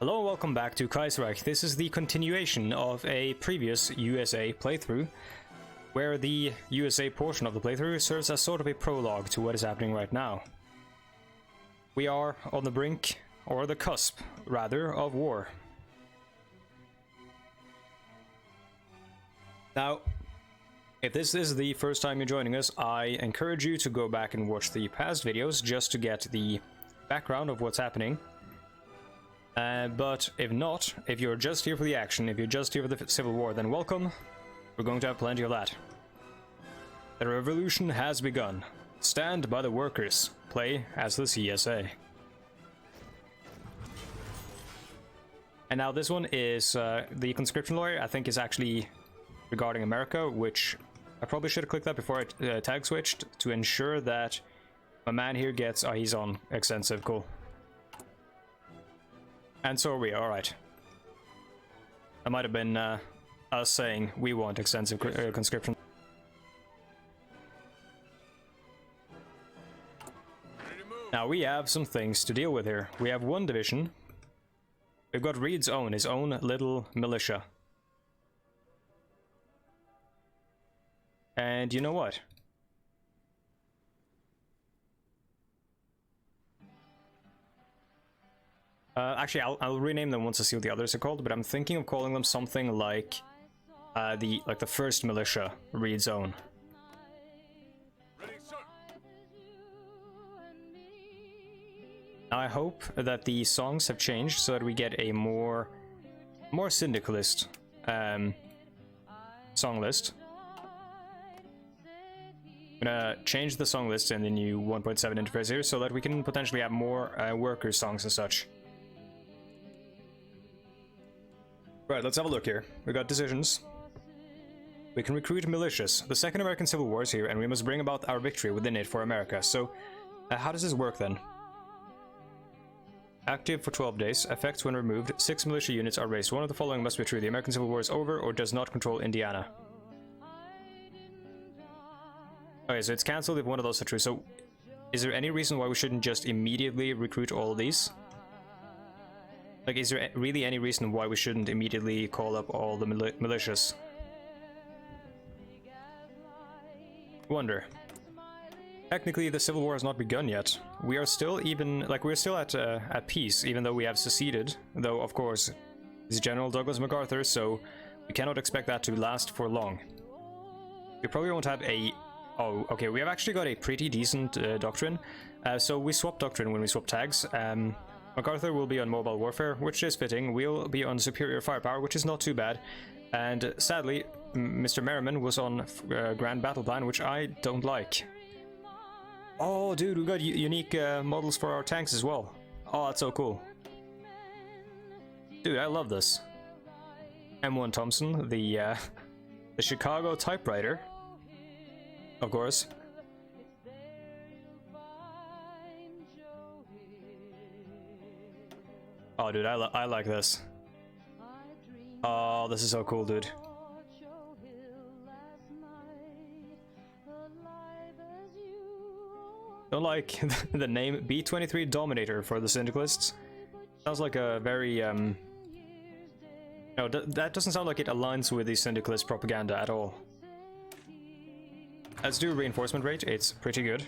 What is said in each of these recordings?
Hello and welcome back to Kaiserreich. This is the continuation of a previous USA playthrough, where the USA portion of the playthrough serves as sort of a prologue to what is happening right now. We are on the brink, or the cusp, rather, of war. Now, if this is the first time you're joining us, I encourage you to go back and watch the past videos just to get the background of what's happening. But if not, if you're just here for the action, if you're just here for the Civil War, then welcome. We're going to have plenty of that. The revolution has begun. Stand by the workers. Play as the CSA. And now this one is the conscription lawyer, I think, is actually regarding America, which I probably should have clicked that before I tag switched to ensure that my man here gets... Oh, he's on extensive, cool. And so are we, alright. That might have been us saying we want extensive conscription. Now we have some things to deal with here. We have one division. We've got Reed's own, his own little militia. And you know what? Actually, I'll rename them once I see what the others are called, but I'm thinking of calling them something like the first militia, Reed's own. Now, I hope that the songs have changed so that we get a more syndicalist song list. I'm gonna change the song list in the new 1.7 interface here so that we can potentially have more worker songs and such. Right, let's have a look here. We got decisions. We can recruit militias. The Second American Civil War is here, and we must bring about our victory within it for America. So, how does this work then? Active for 12 days. Effects when removed. 6 militia units are raised. One of the following must be true. The American Civil War is over or does not control Indiana. Okay, so it's cancelled if one of those are true. So, is there any reason why we shouldn't just immediately recruit all of these? Like, is there really any reason why we shouldn't immediately call up all the militias? Wonder. Technically, the Civil War has not begun yet. We are still at peace, even though we have seceded. Though, of course, it's General Douglas MacArthur, so we cannot expect that to last for long. We probably won't have a... Oh, okay, we have actually got a pretty decent doctrine. So we swap doctrine when we swap tags. MacArthur will be on mobile warfare, which is fitting. We'll be on superior firepower, which is not too bad. And sadly, Mr. Merriman was on grand battle plan, which I don't like. Oh, dude, we got unique models for our tanks as well. Oh, that's so cool. Dude, I love this. M1 Thompson, the Chicago typewriter, of course. Oh, dude, I like this. Oh, this is so cool, dude. Don't like the name B-23 Dominator for the Syndicalists. Sounds like a very, No, that doesn't sound like it aligns with the Syndicalist propaganda at all. Let's do reinforcement rate. It's pretty good.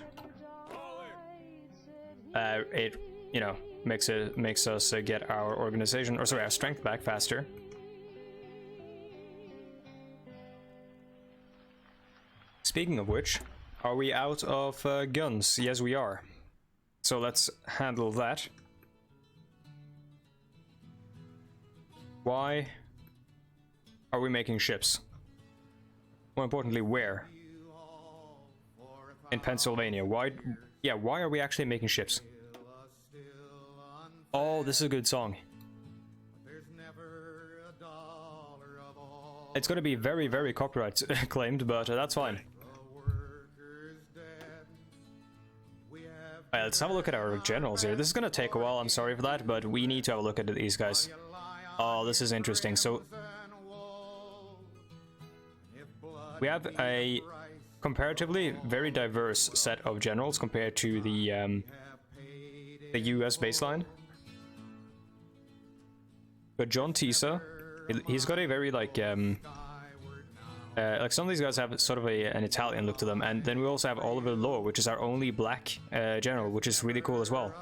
It, you know, makes us get our organization, or sorry, our strength back faster. Speaking of which, are we out of guns? Yes, we are. So let's handle that. Why are we making ships? More importantly, where? In Pennsylvania. Why? Yeah, why are we actually making ships? Oh, this is a good song. It's going to be very, very copyright claimed, but that's fine. Alright, let's have a look at our generals here. This is going to take a while, I'm sorry for that, but we need to have a look at these guys. Oh, this is interesting. So, we have a comparatively very diverse set of generals compared to the US baseline. But John Tisa, he's got a very like some of these guys have sort of an Italian look to them, and then we also have Oliver Law, which is our only black general, which is really cool as well.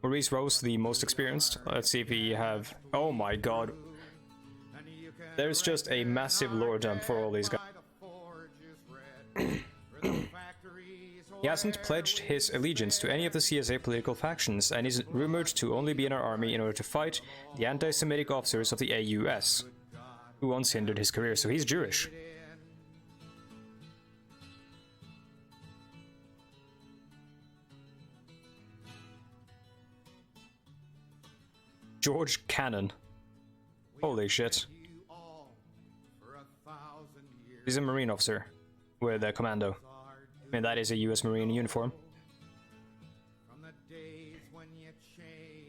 Maurice Rose, the most experienced. Let's see if we have... Oh my god. There's just a massive lore dump for all these guys. He hasn't pledged his allegiance to any of the CSA political factions, and is rumored to only be in our army in order to fight the anti-Semitic officers of the AUS, who once hindered his career. So he's Jewish. George Cannon. Holy shit. He's a Marine officer with a commando. I mean, that is a US Marine uniform.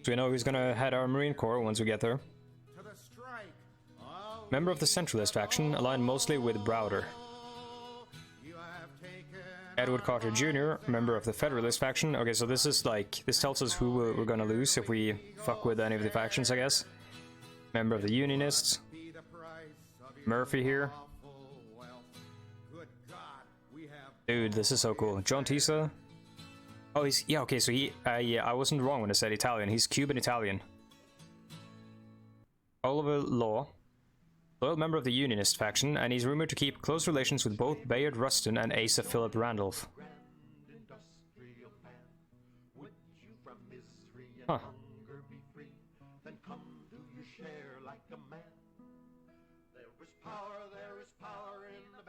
So we know he's gonna head our Marine Corps once we get there. Member of the Centralist faction, aligned mostly with Browder. Edward Carter Jr., member of the Federalist faction. Okay, so this is like, this tells us who we're gonna lose if we fuck with any of the factions, I guess. Member of the Unionists. Murphy here. Dude, this is so cool. John Tisa. Oh, he's... Yeah, okay, so he... yeah, I wasn't wrong when I said Italian. He's Cuban-Italian. Oliver Law. Loyal member of the Unionist faction, and he's rumored to keep close relations with both Bayard Rustin and Asa Philip Randolph. Huh.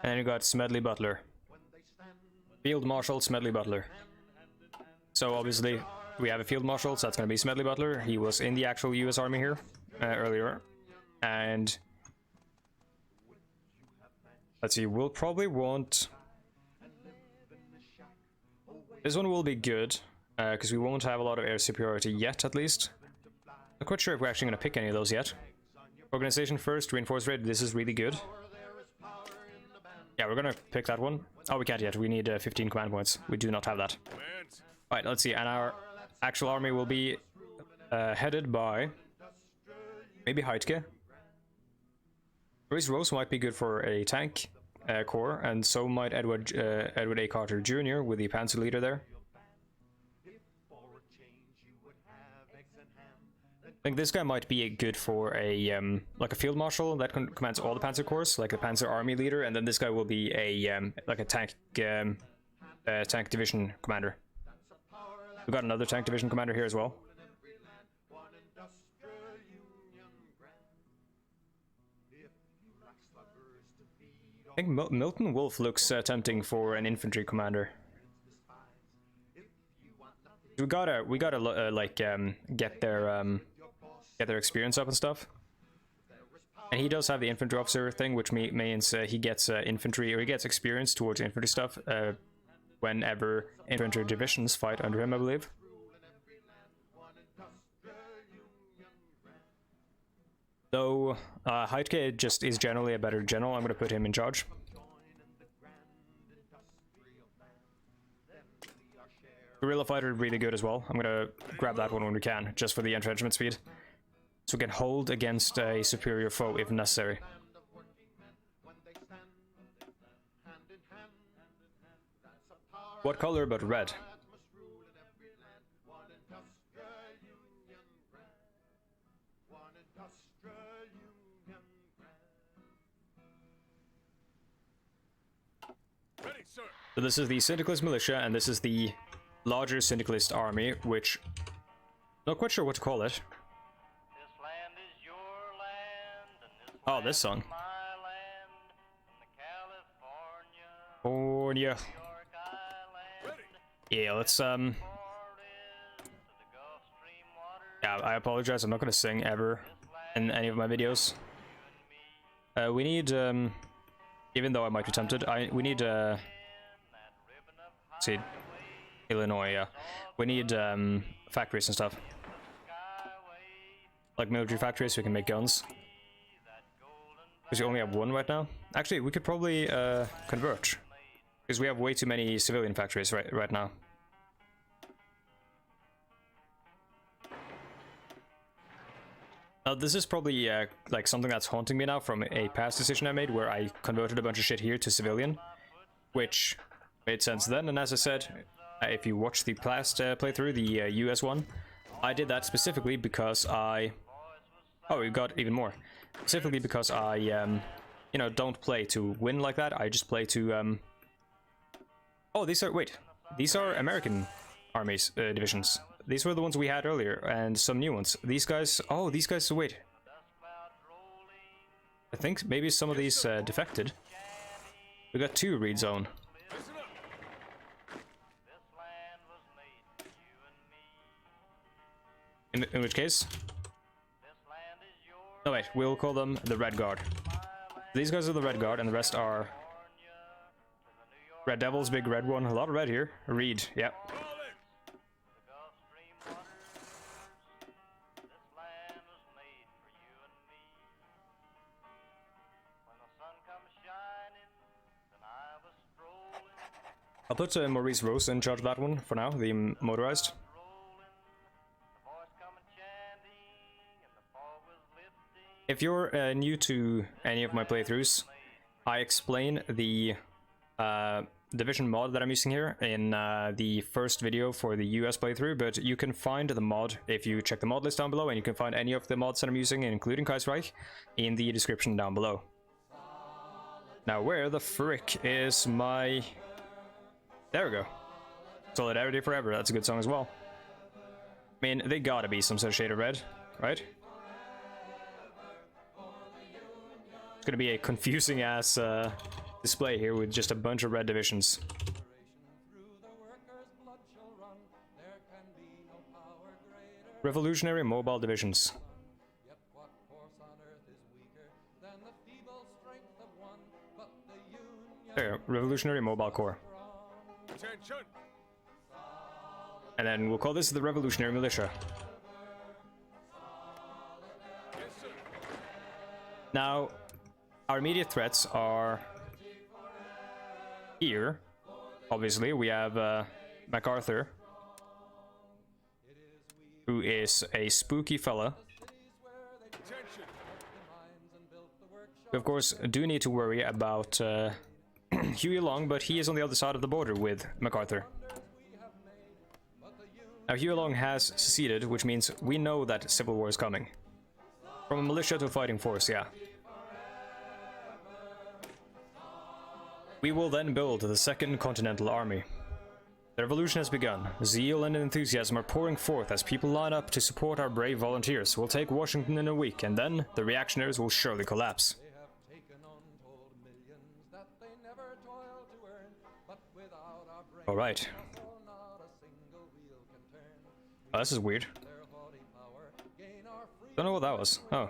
And then you got Smedley Butler. Field Marshal Smedley Butler. So obviously we have a Field Marshal, so that's going to be Smedley Butler. He was in the actual US Army here earlier. And let's see, we'll probably want... This one will be good, because we won't have a lot of air superiority yet, at least. Not quite sure if we're actually going to pick any of those yet. Organization first, reinforced raid, this is really good. Yeah, we're gonna pick that one. Oh, we can't yet. We need 15 command points. We do not have that. Alright, let's see. And our actual army will be headed by... maybe Hydra. Maurice Rose might be good for a tank corps, and so might Edward A. Carter Jr. with the Panzer leader there. I think this guy might be good for a like a field marshal that commands all the panzer corps, like a panzer army leader, and then this guy will be a like a tank tank division commander. We got another tank division commander here as well. I think Milton Wolfe looks tempting for an infantry commander. We gotta like get their experience up and stuff. And he does have the infantry officer thing, which means he gets infantry, or he gets experience towards infantry stuff whenever infantry divisions fight under him, I believe. Though Hydra just is generally a better general, I'm going to put him in charge. Guerrilla fighter, really good as well. I'm going to grab that one when we can, just for the entrenchment speed. So we can hold against a superior foe if necessary. What color but red? So this is the Syndicalist militia, and this is the larger Syndicalist army, which... not quite sure what to call it. Oh, this song. Oh, yeah. Yeah, let's, yeah, I apologize, I'm not gonna sing ever in any of my videos. We need, even though I might be tempted, we need, let's see, Illinois, yeah. We need, factories and stuff. Like military factories so we can make guns. Because we only have one right now. Actually, we could probably convert, because we have way too many civilian factories right now. This is probably like something that's haunting me now from a past decision I made where I converted a bunch of shit here to civilian, which made sense then. And as I said, if you watch the past playthrough, the US one, I did that specifically because I... Oh, we got even more. Specifically because I, you know, don't play to win like that. I just play to... Oh, these are... Wait. These are American armies, divisions. These were the ones we had earlier, and some new ones. These guys... Oh, these guys... Wait. I think maybe some of these defected. We got 2 read zone. In which case... No, wait. We'll call them the Red Guard. These guys are the Red Guard, and the rest are... Red Devils, big red one. A lot of red here. Reed, yeah. I'll put Maurice Rose in charge of that one for now, the motorized. If you're new to any of my playthroughs, I explain the division mod that I'm using here in the first video for the US playthrough, but you can find the mod if you check the mod list down below, and you can find any of the mods that I'm using, including Kaiserreich, in the description down below. Now, where the frick is my... There we go. Solidarity Forever, that's a good song as well. I mean, they gotta be some sort of shade of red, right? It's gonna be a confusing ass display here with just a bunch of red divisions. Revolutionary Mobile Divisions. There, Revolutionary Mobile Corps. And then we'll call this the Revolutionary Militia. Now, our immediate threats are here. Obviously, we have MacArthur, who is a spooky fella. We, of course, do need to worry about Huey Long, but he is on the other side of the border with MacArthur. Now, Huey Long has seceded, which means we know that civil war is coming. From a militia to a fighting force, yeah. We will then build the Second Continental Army. The revolution has begun. Zeal and enthusiasm are pouring forth as people line up to support our brave volunteers. We'll take Washington in a week, and then the reactionaries will surely collapse. Alright. Oh, this is weird. Don't know what that was. Oh.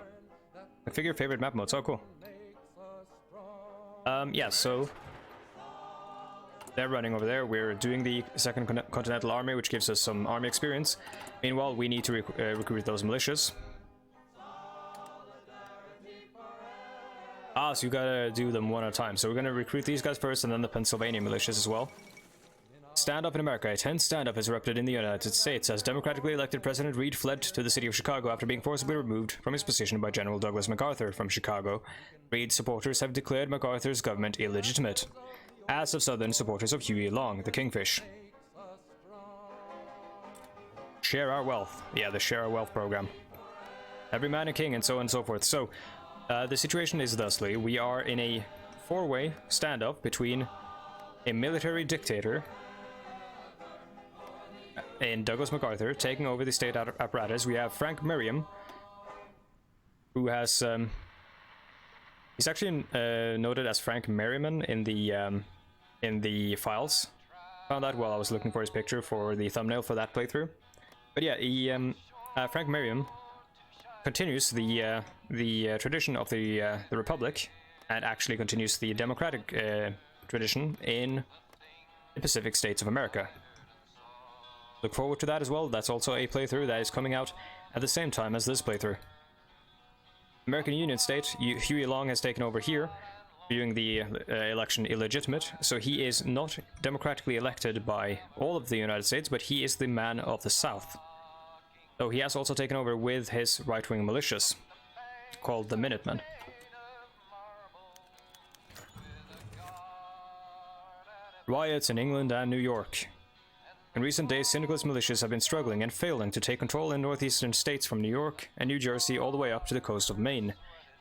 Configure favorite map modes. Oh, cool. Yeah, so... They're running over there. We're doing the Second Continental Army, which gives us some army experience. Meanwhile, we need to recruit those militias. Ah, so you gotta do them one at a time. So we're gonna recruit these guys first, and then the Pennsylvania militias as well. Stand up in America. A tense stand-up has erupted in the United States as democratically elected President Reed fled to the city of Chicago after being forcibly removed from his position by General Douglas MacArthur from Chicago. Reed's supporters have declared MacArthur's government illegitimate, as have Southern supporters of Huey Long, the Kingfish. Share our wealth. Yeah, the Share Our Wealth program. Every man a king, and so on and so forth. So, the situation is thusly. We are in a four-way stand-up between a military dictator and Douglas MacArthur taking over the state apparatus. We have Frank Merriam, who has... he's actually noted as Frank Merriman in the files. Found that while I was looking for his picture for the thumbnail for that playthrough. But yeah, he, Frank Merriam continues the tradition of the Republic, and actually continues the democratic tradition in the Pacific States of America. Look forward to that as well. That's also a playthrough that is coming out at the same time as this playthrough. American Union State, Huey Long has taken over here, viewing the election illegitimate, so he is not democratically elected by all of the United States, but he is the man of the South. Though he has also taken over with his right-wing militias, called the Minutemen. Riots in England and New York. In recent days, syndicalist militias have been struggling and failing to take control in northeastern states from New York and New Jersey all the way up to the coast of Maine.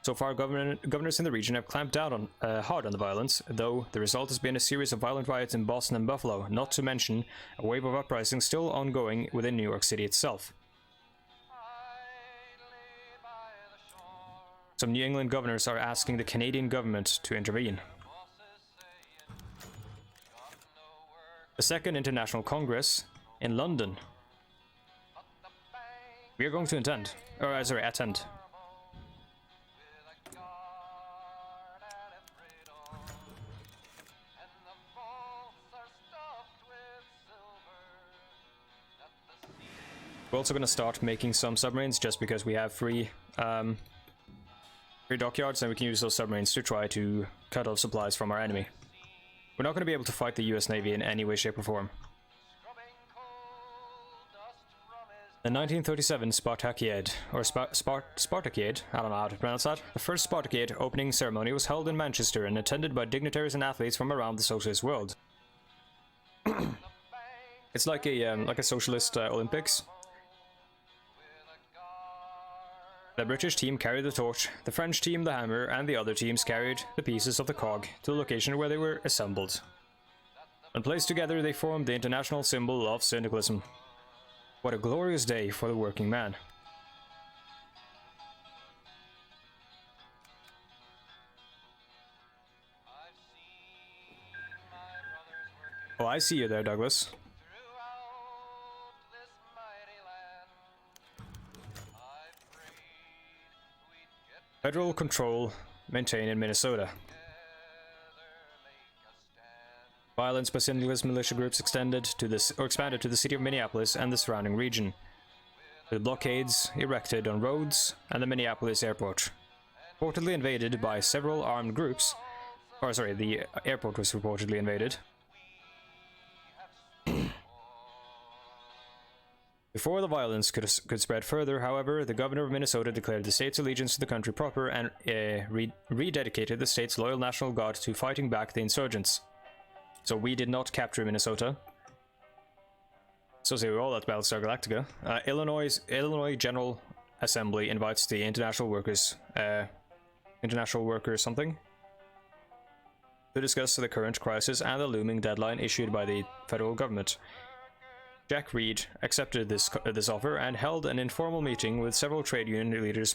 So far, governors in the region have clamped down hard on the violence, though the result has been a series of violent riots in Boston and Buffalo, not to mention a wave of uprising still ongoing within New York City itself. Some New England governors are asking the Canadian government to intervene. The Second International Congress in London. We are going to attend. We're also going to start making some submarines just because we have free dockyards, and we can use those submarines to try to cut off supplies from our enemy. We're not going to be able to fight the US Navy in any way, shape, or form. The 1937 Spartakiad, or Spartakiad, I don't know how to pronounce that. The first Spartakiad opening ceremony was held in Manchester and attended by dignitaries and athletes from around the socialist world. It's like a socialist Olympics. The British team carried the torch, the French team the hammer, and the other teams carried the pieces of the cog to the location where they were assembled. When placed together, they formed the international symbol of syndicalism. What a glorious day for the working man. Oh, I see you there, Douglas. Federal control maintained in Minnesota. Violence by syndicalist militia groups expanded to the city of Minneapolis and the surrounding region, with blockades erected on roads and the Minneapolis airport. Reportedly invaded by several armed groups. The airport was reportedly invaded. Before the violence could spread further, however, the governor of Minnesota declared the state's allegiance to the country proper and rededicated the state's loyal National Guard to fighting back the insurgents. So we did not capture Minnesota. So say we all at Battlestar Galactica. Illinois General Assembly invites the international workers something, to discuss the current crisis and the looming deadline issued by the federal government. Jack Reed accepted this offer and held an informal meeting with several trade union leaders.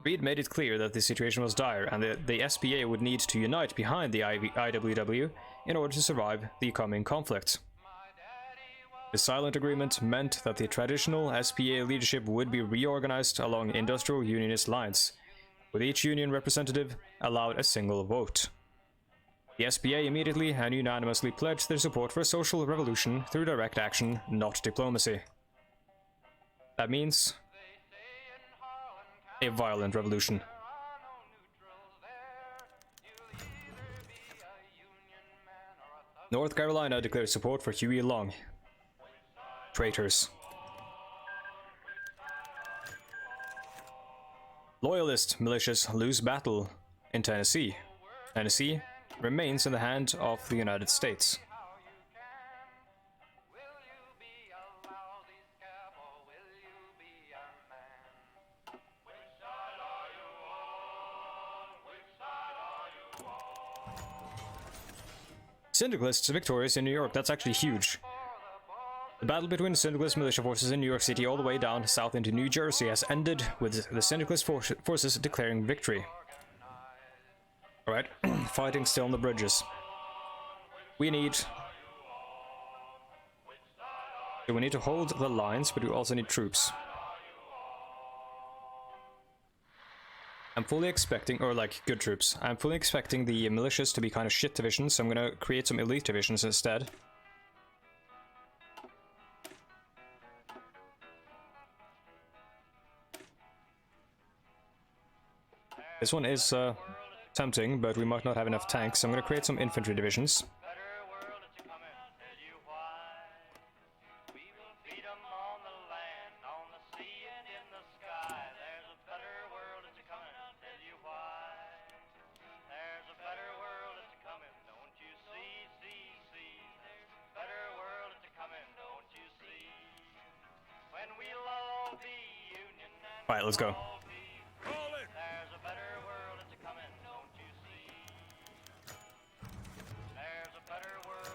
Reed made it clear that the situation was dire and that the SPA would need to unite behind the IWW in order to survive the coming conflict. The silent agreement meant that the traditional SPA leadership would be reorganized along industrial unionist lines, with each union representative allowed a single vote. The SPA immediately and unanimously pledged their support for a social revolution through direct action, not diplomacy. That means a violent revolution. North Carolina declared support for Huey Long. Traitors. Loyalist militias lose battle in Tennessee. Tennessee remains in the hand of the United States. Syndicalists victorious in New York. That's actually huge. The battle between the syndicalist militia forces in New York City all the way down south into New Jersey has ended with the syndicalist forces declaring victory. Alright, fighting still on the bridges. We need to hold the lines, but we also need troops. I'm fully expecting, or like good troops, I'm fully expecting the militias to be kind of shit divisions, so I'm gonna create some elite divisions instead. This one is tempting, but we might not have enough tanks, so I'm going to create some infantry divisions. Alright, let's go.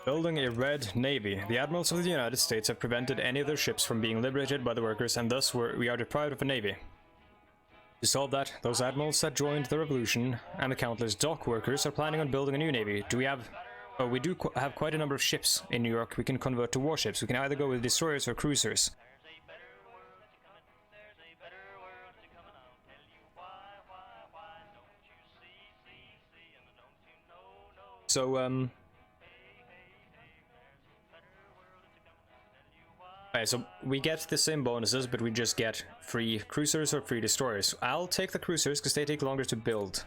Building a red navy. The admirals of the United States have prevented any of their ships from being liberated by the workers, and thus we are deprived of a navy. To solve that, those admirals that joined the revolution and the countless dock workers are planning on building a new navy. Do we have... Oh, we do have quite a number of ships in New York we can convert to warships. We can either go with destroyers or cruisers. So, okay, so we get the same bonuses, but we just get free cruisers or free destroyers. I'll take the cruisers because they take longer to build.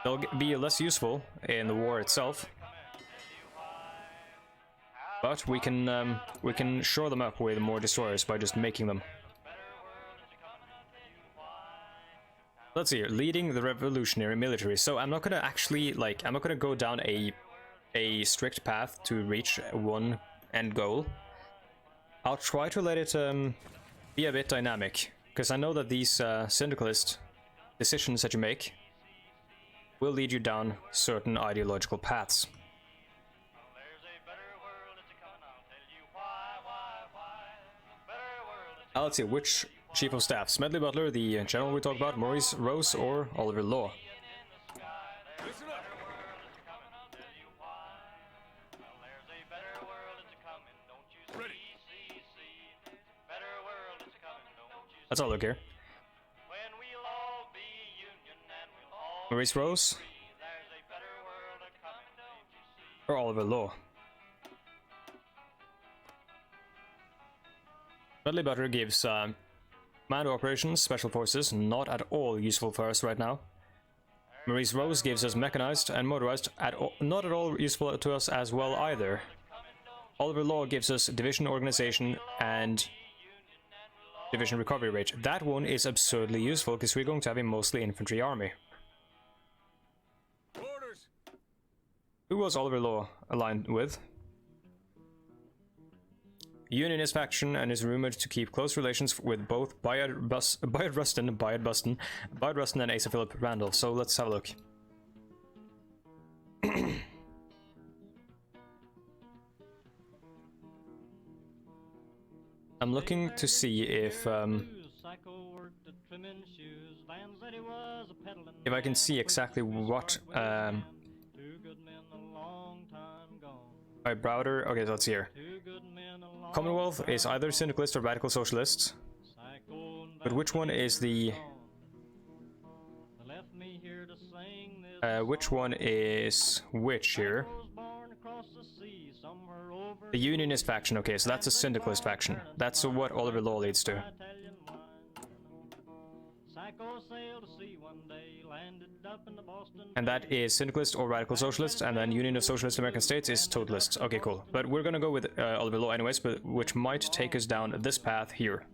They'll be less useful in the war itself, but we can shore them up with more destroyers by just making them. Let's see here, leading the revolutionary military. So I'm not gonna actually I'm not gonna go down a strict path to reach one end goal. I'll try to let it be a bit dynamic, because I know that these syndicalist decisions that you make will lead you down certain ideological paths. Let's see, which chief of staff? Smedley Butler, the general we talked about, Maurice Rose, or Oliver Law? Let's all look here. Maurice Rose or Oliver Law? Bradley Butter gives command operations, special forces, not at all useful for us right now. Maurice Rose gives us mechanized and motorized, not at all useful to us as well either. Oliver Law gives us division organization and division recovery rate. That one is absurdly useful because we're going to have a mostly infantry army. Who was Oliver Law aligned with? Unionist faction, and is rumored to keep close relations with both Bayard Rustin and Asa Philip Randall. So let's have a look. I'm looking to see if I can see exactly what by Browder. Okay, so let's see here. Commonwealth is either syndicalist or radical socialist, but which one is the which one is which here? The Unionist faction. Okay, so that's a syndicalist faction. That's what Oliver Law leads to. And that is syndicalist or radical socialist, and then Union of Socialist American States is totalist. Okay, cool. But we're gonna go with Oliver Law anyways, but which might take us down this path here.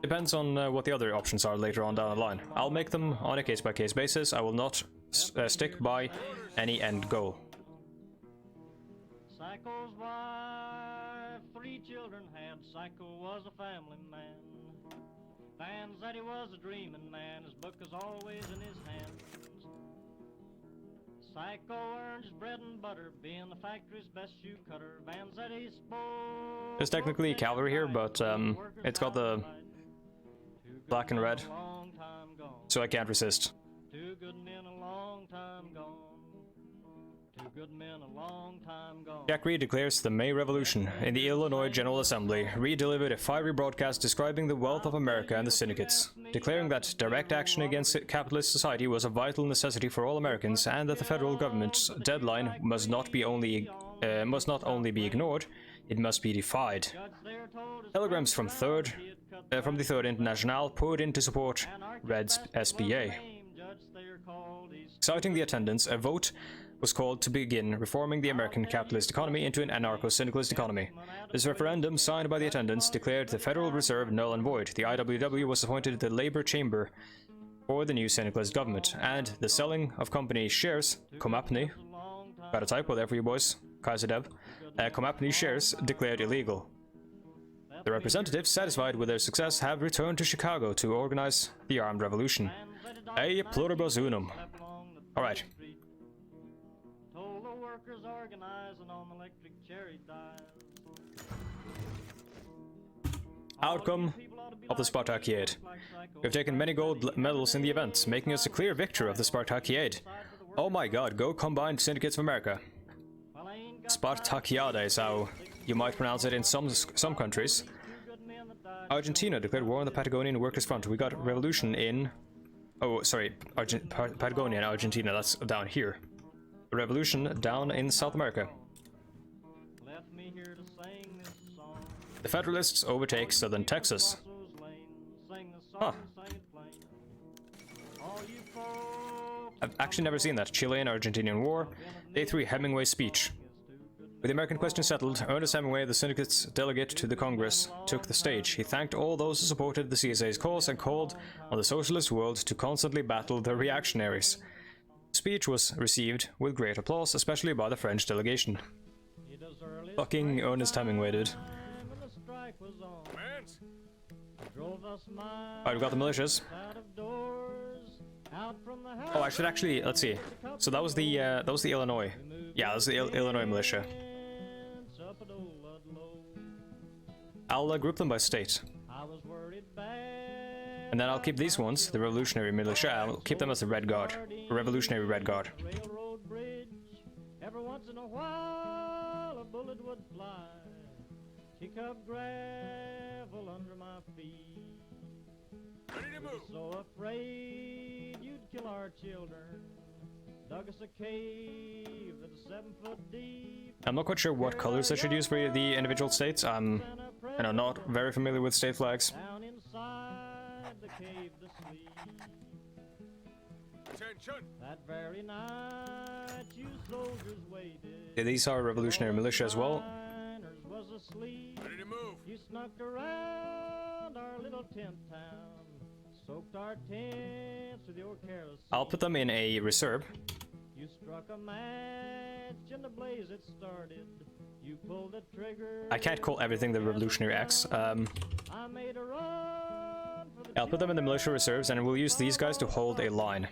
Depends on what the other options are later on down the line. I'll make them on a case-by-case basis. I will not stick by any end goal. Psycho's wife, 3 children had. Psycho was a family man. Vanzetti was a dreaming man. His book is always in his hands. Psycho earned his bread and butter, being the factory's best shoe cutter. Vanzetti spoke. There's technically cavalry here, but it's got the black and red, so I can't resist. 2 good men a long time gone. 2 good men a long time gone. Jack Reed declares the May Revolution. In the Illinois General Assembly, Reed delivered a fiery broadcast describing the wealth of America and the syndicates, declaring that direct action against capitalist society was a vital necessity for all Americans, and that the federal government's deadline must not only be ignored, it must be defied. Telegrams from the 3rd International poured in to support Red's SBA. Citing the attendance, a vote was called to begin reforming the American capitalist economy into an anarcho-syndicalist economy. This referendum, signed by the attendants, declared the Federal Reserve null and void. The IWW was appointed the labor chamber for the new syndicalist government, and the selling of company shares, Komapny, got a typo there for you boys, Kaiserreich, Komapny shares declared illegal. The representatives, satisfied with their success, have returned to Chicago to organize the armed revolution. A pluribus unum. Alright. Told the workers organizing on electric cherry dials. Outcome of the Spartakiad. We have taken many gold medals in the event, making us a clear victor of the Spartakiad. Oh my god, go Combined Syndicates of America. Spartakiada is how you might pronounce it in some countries. Argentina declared war on the Patagonian Workers' Front. We got revolution in... Oh, sorry, Patagonia and Argentina, that's down here. A revolution down in South America. Left me here to sing this song. The Federalists overtake southern Texas. Huh. I've actually never seen that. Chilean-Argentinian War. Day 3 Hemingway speech. With the American question settled, Ernest Hemingway, the syndicate's delegate to the Congress, took the stage. He thanked all those who supported the CSA's cause and called on the socialist world to constantly battle the reactionaries. The speech was received with great applause, especially by the French delegation. Fucking Ernest Hemingway, dude. Alright, we got the militias. Oh, I should actually, let's see. So that was the Illinois. Yeah, that was the Illinois militia. I'll group them by state. And then I'll keep these ones, the Revolutionary Militia, I'll keep them as the Red Guard. Revolutionary Red Guard. Every once in a while a bullet would fly. Kick up gravel under my feet. Ready to move. So afraid you'd kill our children. Dug us a cave that's 7 foot deep. I'm not quite sure what colors I should use for the individual states. I'm not very familiar with state flags. Down inside the cave to sleep. Attention. That very night you soldiers waited. Yeah, these are Revolutionary Militia as well. Miners was asleep. Ready to move. You snuck around our little tent town. Soaked our tents with your kerosene. I'll put them in a reserve. You struck a match and the blaze it started. You pulled the trigger. I can't call everything the Revolutionary X. I made a run for the I'll put them in the militia reserves, and we'll use these guys to hold a line.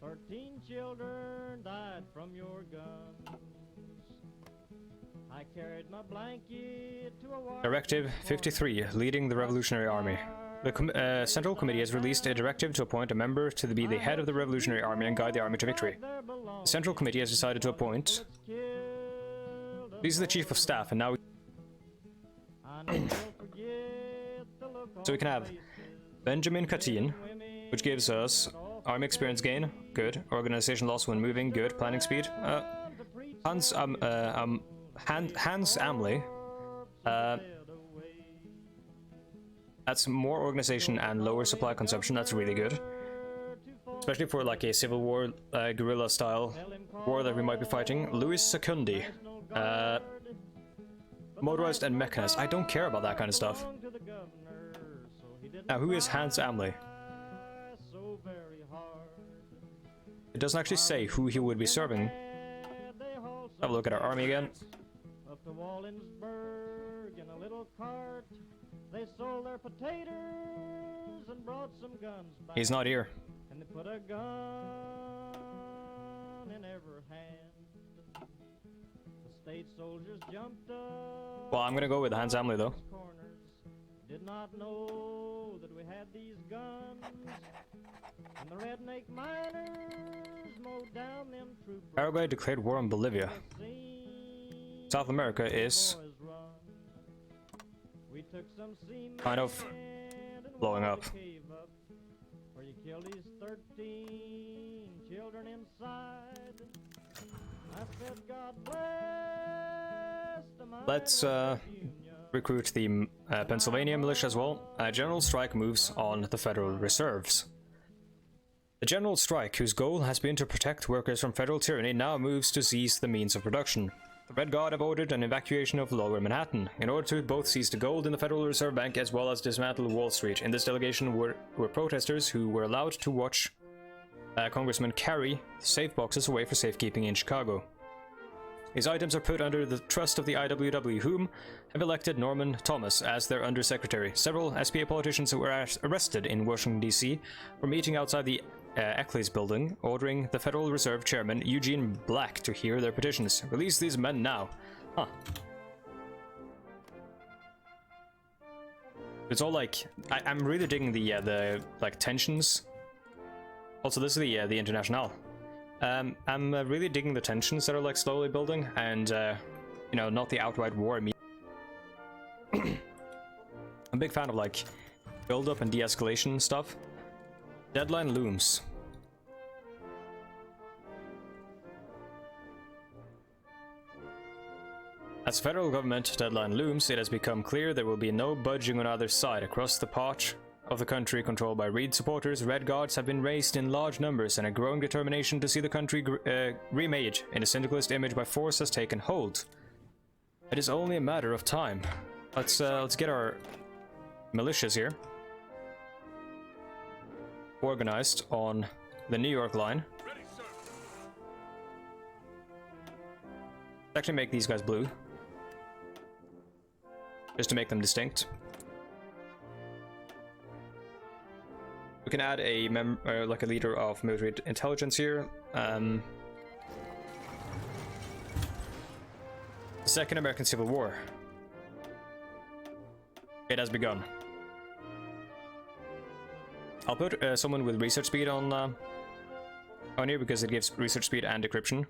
13 children died from your guns. I carried my blanket to a war. Directive 53, leading the Revolutionary Army. The Central Committee has released a directive to appoint a member to be the head of the Revolutionary Army and guide the army to victory. The Central Committee has decided to appoint... These are the Chief of Staff, and now... So we can have Benjamin Katin, which gives us army experience gain, good. Organization loss when moving, good. Planning speed, Hans Amley, that's more organization and lower supply consumption. That's really good, especially for like a civil war, guerrilla style war that we might be fighting. Louis Secundi, motorized and mechanized. I don't care about that kind of stuff. Now, who is Hans Amley? It doesn't actually say who he would be serving. Have a look at our army again. Up to Wallensburg in a little cart. They sold their potatoes and brought some guns back. He's not here. And they put a gun in every hand. The state soldiers jumped up. Well, I'm gonna go with Hans Amley though. Corners. Did not know that we had these guns. And the redneck miners mowed down them troopers. Paraguay declared war on Bolivia. South America is kind of blowing up. Where you killed these 13 children inside. I said, God bless the Let's recruit the Pennsylvania militia as well. General strike moves on the federal reserves. The general strike, whose goal has been to protect workers from federal tyranny, now moves to seize the means of production. The Red Guard have ordered an evacuation of Lower Manhattan, in order to both seize the gold in the Federal Reserve Bank as well as dismantle Wall Street. In this delegation were protesters who were allowed to watch Congressman carry safe boxes away for safekeeping in Chicago. His items are put under the trust of the IWW, whom have elected Norman Thomas as their undersecretary. Several SPA politicians were arrested in Washington, D.C. for meeting outside the Eccles building, ordering the Federal Reserve Chairman Eugene Black to hear their petitions. Release these men now. Huh. It's all like I'm really digging the like tensions. Also, this is the International. I'm really digging the tensions that are like slowly building, and you know, not the outright war immediately. I'm a big fan of like build up and de-escalation stuff. Deadline looms. As federal government deadline looms, it has become clear there will be no budging on either side. Across the part of the country controlled by Reed supporters, Red Guards have been raised in large numbers, and a growing determination to see the country remade in a syndicalist image by force has taken hold. It is only a matter of time. Let's get our militias here organized on the New York line. Ready, sir. Actually make these guys blue, just to make them distinct. We can add a like a leader of military intelligence here. The Second American Civil War. It has begun. I'll put someone with research speed on here because it gives research speed and decryption.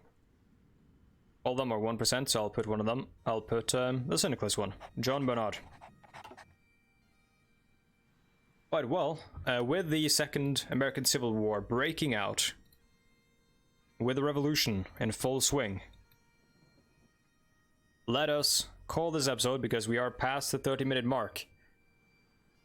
All of them are 1%, so I'll put one of them. I'll put the syndicalist one, John Bernard. Right, well, with the Second American Civil War breaking out, with the revolution in full swing, let us call this episode because we are past the 30-minute mark.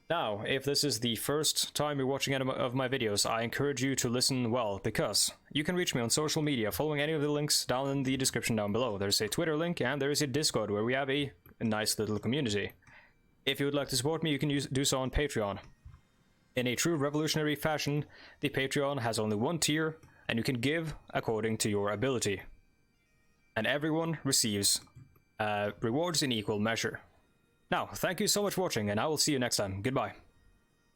Now, if this is the first time you're watching any of my videos, I encourage you to listen well, because you can reach me on social media following any of the links down in the description down below. There's a Twitter link and there is a Discord where we have a nice little community. If you would like to support me, you can do so on Patreon. In a true revolutionary fashion, the Patreon has only one tier, and you can give according to your ability. And everyone receives rewards in equal measure. Now, thank you so much for watching, and I will see you next time. Goodbye.